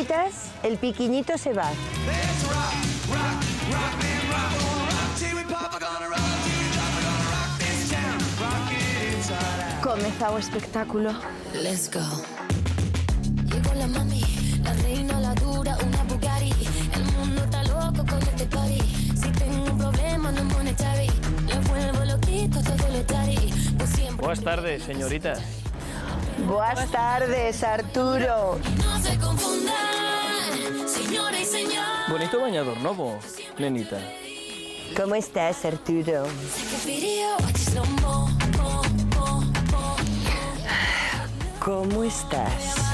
piquiñitas, el piquiñito se va. Comeza o espectáculo. Let's go. Llegó la mami, la reina, la dura, una Bugatti. El mundo está loco con este party. Si tengo un problema no monetary, le vuelvo loquito todo lo tari. Buenas tardes, señorita. Buenas tardes, Arturo. No se confundan, señora y señor. Bonito bañador nuevo, nenita. ¿Cómo estás, Arturo? ¿Cómo estás?